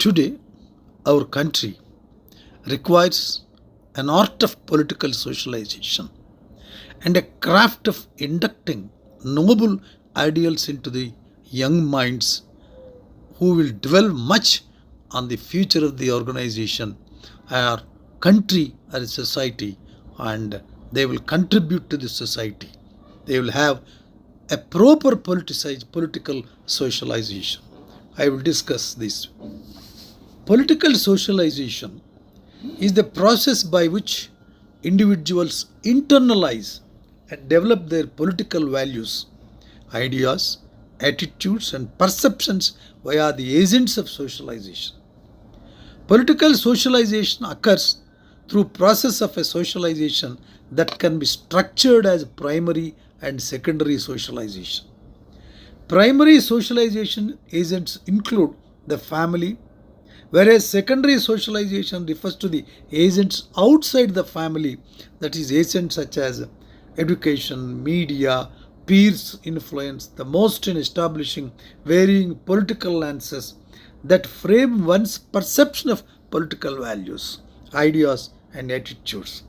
Today, our country requires an art of political socialization and a craft of inducting noble ideals into the young minds who will dwell much on the future of the organization, our country, or society, and they will contribute to the society. They will have a proper political socialization. I will discuss this. Political socialization is the process by which individuals internalize and develop their political values, ideas, attitudes, and perceptions via the agents of socialization. Political socialization occurs through process of a socialization that can be structured as primary and secondary socialization. Primary socialization agents include the family, whereas secondary socialization refers to the agents outside the family, that is, agents such as education, media, peers influence, the most in establishing varying political lances that frame one's perception of political values, ideas, and attitudes.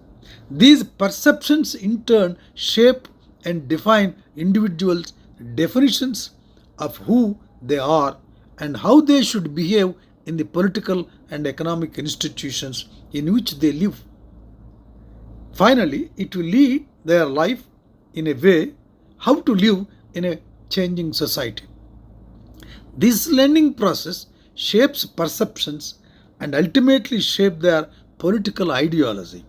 These perceptions in turn shape and define individuals' definitions of who they are and how they should behave in the political and economic institutions in which they live. Finally, it will lead their life in a way how to live in a changing society. This learning process shapes perceptions and ultimately shape their political ideology.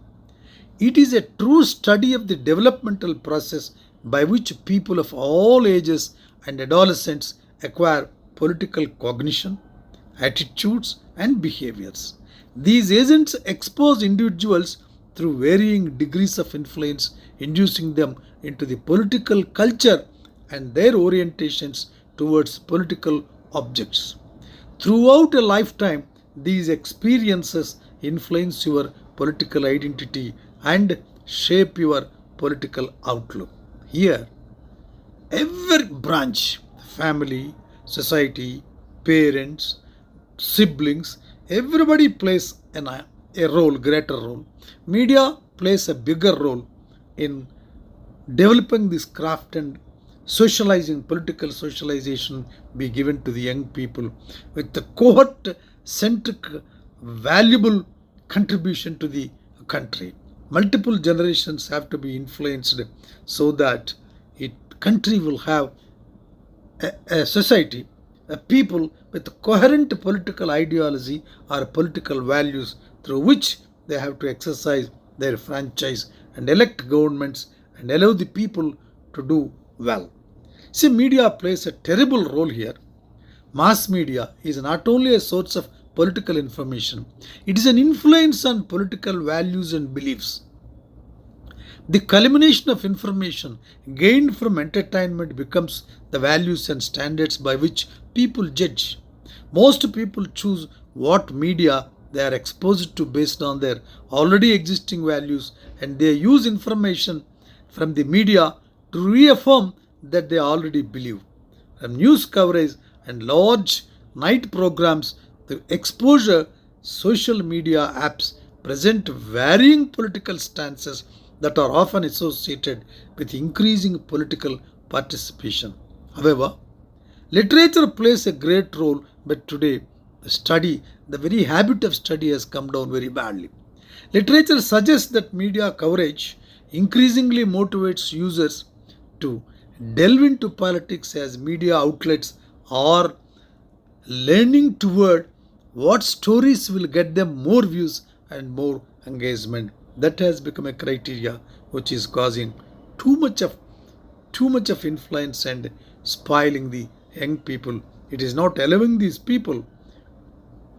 It is a true study of the developmental process by which people of all ages and adolescents acquire political cognition, attitudes, and behaviors. These agents expose individuals through varying degrees of influence, inducing them into the political culture and their orientations towards political objects. Throughout a lifetime, these experiences influence your political identity and shape your political outlook. Here, every branch, family, society, parents, siblings, everybody plays a role, greater role. Media plays a bigger role in developing this craft and socializing, political socialization be given to the young people with the cohort-centric, valuable contribution to the country. Multiple generations have to be influenced so that country will have a society, a people with coherent political ideology or political values through which they have to exercise their franchise and elect governments and allow the people to do well. See, media plays a terrible role here. Mass media is not only a source of political information, it is an influence on political values and beliefs. The culmination of information gained from entertainment becomes the values and standards by which people judge. Most people choose what media they are exposed to based on their already existing values, and they use information from the media to reaffirm that they already believe. From news coverage and large night programs to exposure, social media apps present varying political stances that are often associated with increasing political participation. However, literature plays a great role, but today the very habit of study has come down very badly. Literature suggests that media coverage increasingly motivates users to delve into politics as media outlets are leaning toward what stories will get them more views and more engagement. That has become a criteria which is causing too much of influence and spoiling the young people. It is not allowing these people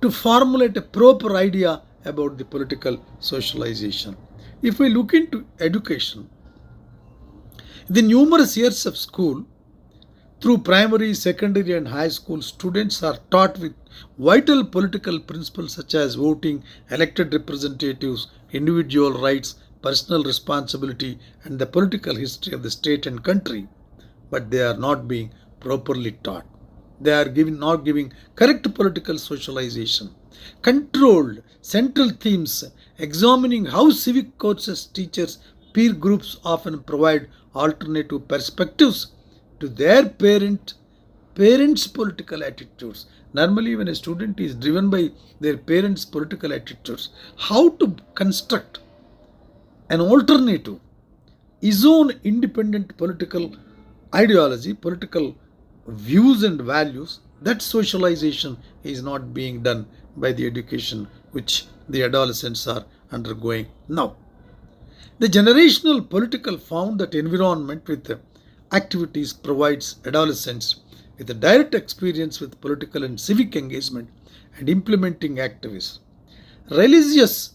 to formulate a proper idea about the political socialization. If we look into education, the numerous years of school, through primary, secondary, and high school, students are taught with vital political principles such as voting, elected representatives, individual rights, personal responsibility, and the political history of the state and country, but they are not being properly taught. They are not giving correct political socialization. Controlled central themes examining how civic courses, teachers, peer groups often provide alternative perspectives to their parents' political attitudes. Normally, when a student is driven by their parents' political attitudes, how to construct an alternative, his own independent political ideology, political views and values, that socialization is not being done by the education which the adolescents are undergoing now. The generational political found that environment with activities provides adolescents with a direct experience with political and civic engagement and implementing activists. Religious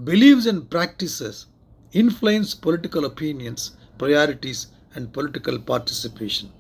beliefs and practices influence political opinions, priorities, and political participation.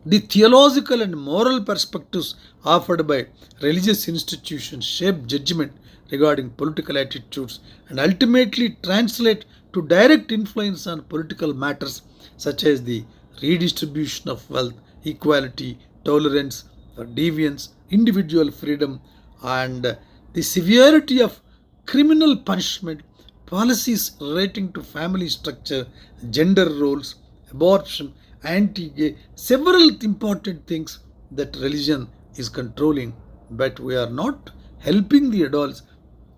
The theological and moral perspectives offered by religious institutions shape judgment regarding political attitudes and ultimately translate to direct influence on political matters such as the redistribution of wealth, equality, tolerance for deviance, individual freedom, and the severity of criminal punishment, policies relating to family structure, gender roles, abortion, anti-gay, several important things that religion is controlling, but we are not helping the adults,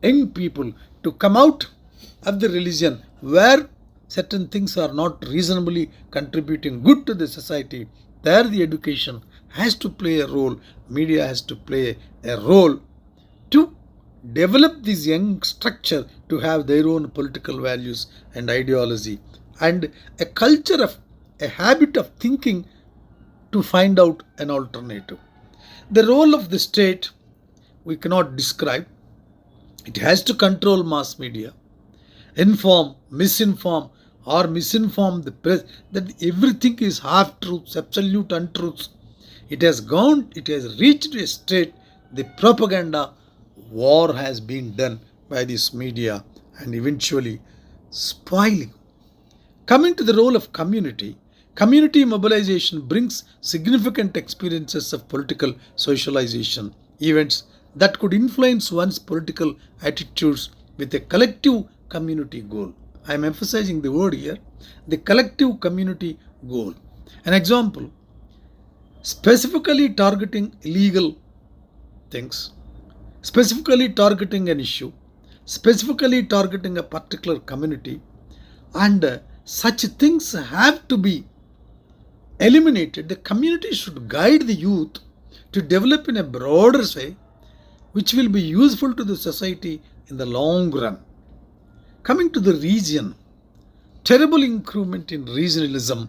young people to come out of the religion where certain things are not reasonably contributing good to the society. There the education has to play a role, media has to play a role to develop this young structure to have their own political values and ideology and a culture of a habit of thinking to find out an alternative. The role of the state we cannot describe. It has to control mass media, inform, misinform, or misinform the press that everything is half truths, absolute untruths. It has reached a state, the propaganda war has been done by this media and eventually spoiling. Coming to the role of community, community mobilization brings significant experiences of political socialization, events that could influence one's political attitudes with a collective community goal. I am emphasizing the word here, the collective community goal. An example, specifically targeting illegal things, specifically targeting an issue, specifically targeting a particular community, and such things have to be eliminated. The community should guide the youth to develop in a broader way, which will be useful to the society in the long run. Coming to the region, terrible increment in regionalism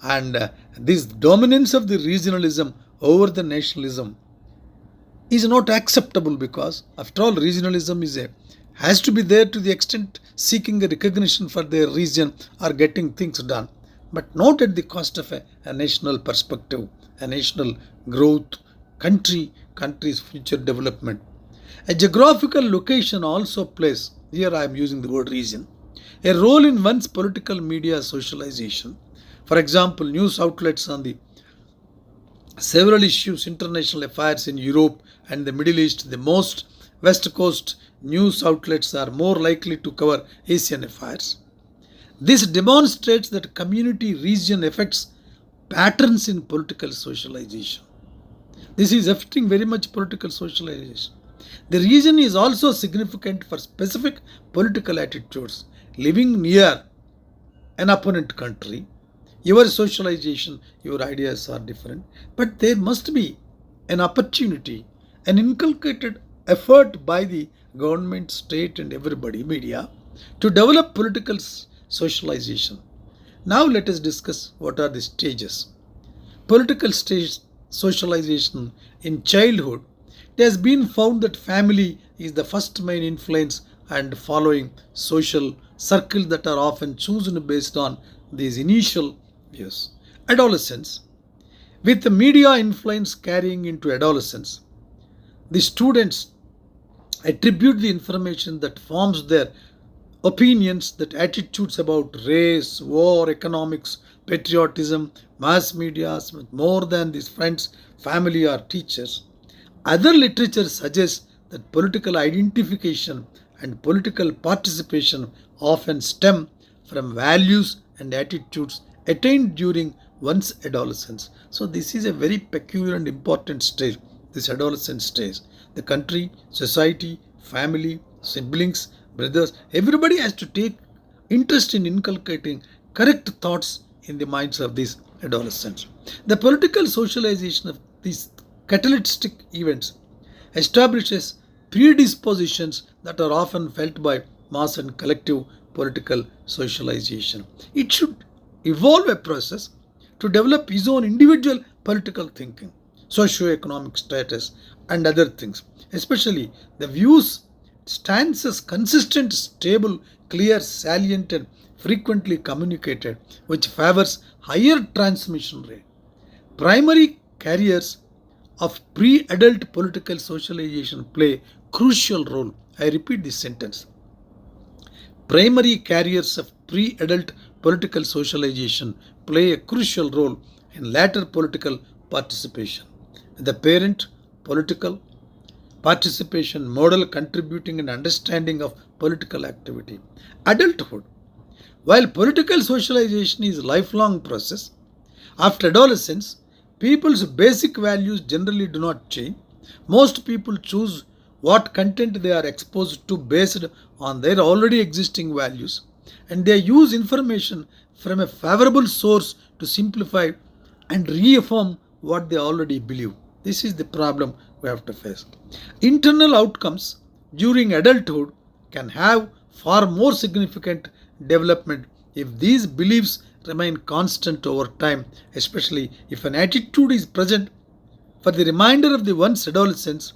and this dominance of the regionalism over the nationalism is not acceptable because after all regionalism has to be there to the extent seeking a recognition for their region or getting things done, but not at the cost of a national perspective, a national growth, country's future development. A geographical location also plays, here I am using the word region, a role in one's political media socialization. For example, news outlets on the several issues, international affairs in Europe and the Middle East, the most West Coast news outlets are more likely to cover Asian affairs. This demonstrates that community region affects patterns in political socialization. This is affecting very much political socialization. The region is also significant for specific political attitudes. Living near an opponent country, your socialization, your ideas are different, but there must be an opportunity, an inculcated effort by the government, state, and everybody, media, to develop political socialization. Now let us discuss what are the stages. Political stage socialization in childhood. It has been found that family is the first main influence and following social circles that are often chosen based on these initial views. Adolescence. With the media influence carrying into adolescence, the students attribute the information that forms their opinions, that attitudes about race, war, economics, patriotism, mass media, more than these friends, family, or teachers. Other literature suggests that political identification and political participation often stem from values and attitudes attained during one's adolescence. So, this is a very peculiar and important stage, this adolescent stage. The country, society, family, siblings, brothers, everybody has to take interest in inculcating correct thoughts in the minds of these adolescents. The political socialization of these catalytic events establishes predispositions that are often felt by mass and collective political socialization. It should evolve a process to develop his own individual political thinking, socio-economic status, and other things. Especially the views stances consistent, stable, clear, salient, and frequently communicated, which favors higher transmission rate. Primary carriers of pre-adult political socialization play crucial role. I repeat this sentence. Primary carriers of pre-adult political socialization play a crucial role in later political participation. The parent political participation model contributing an understanding of political activity. Adulthood. While political socialization is a lifelong process, after adolescence, people's basic values generally do not change. Most people choose what content they are exposed to based on their already existing values, and they use information from a favorable source to simplify and reaffirm what they already believe. This is the problem we have to face. Internal outcomes during adulthood can have far more significant development if these beliefs remain constant over time, especially if an attitude is present for the remainder of the one's adolescence.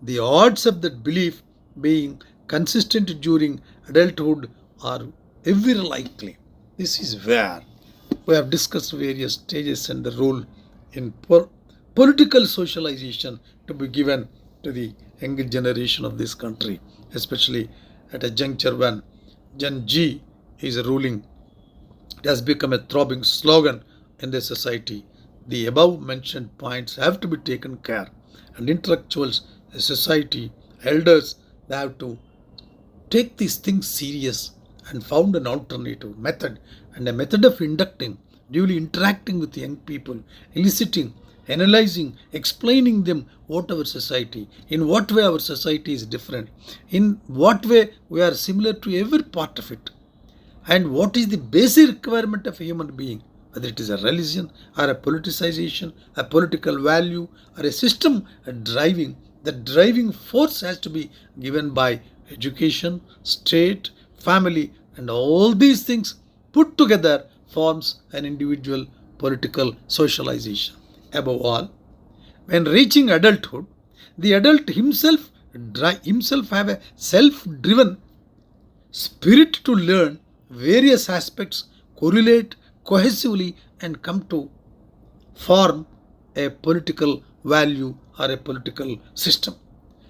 The odds of that belief being consistent during adulthood are very likely. This is where we have discussed various stages and the role in political socialization to be given to the younger generation of this country, especially at a juncture when Gen Z is ruling. It has become a throbbing slogan in the society. The above mentioned points have to be taken care, and intellectuals, the society, elders, they have to take these things serious and found an alternative method and a method of inducting, duly interacting with young people, eliciting, analyzing, explaining them what our society, in what way our society is different, in what way we are similar to every part of it, and what is the basic requirement of a human being, whether it is a religion or a politicization, a political value or a system, a driving. The driving force has to be given by education, state, family, and all these things put together forms an individual political socialization. Above all, when reaching adulthood, the adult himself have a self-driven spirit to learn various aspects, correlate cohesively, and come to form a political value or a political system.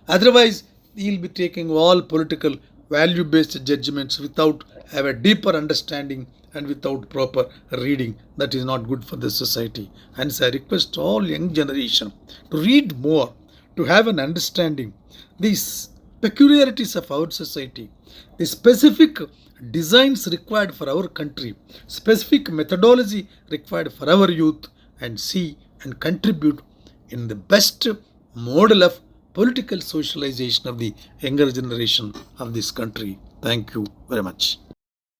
Otherwise, he will be taking all political value-based judgments without have a deeper understanding and without proper reading. That is not good for the society. Hence, I request all young generation to read more, to have an understanding these peculiarities of our society, the specific designs required for our country, specific methodology required for our youth, and see and contribute in the best model of political socialization of the younger generation of this country. Thank you very much.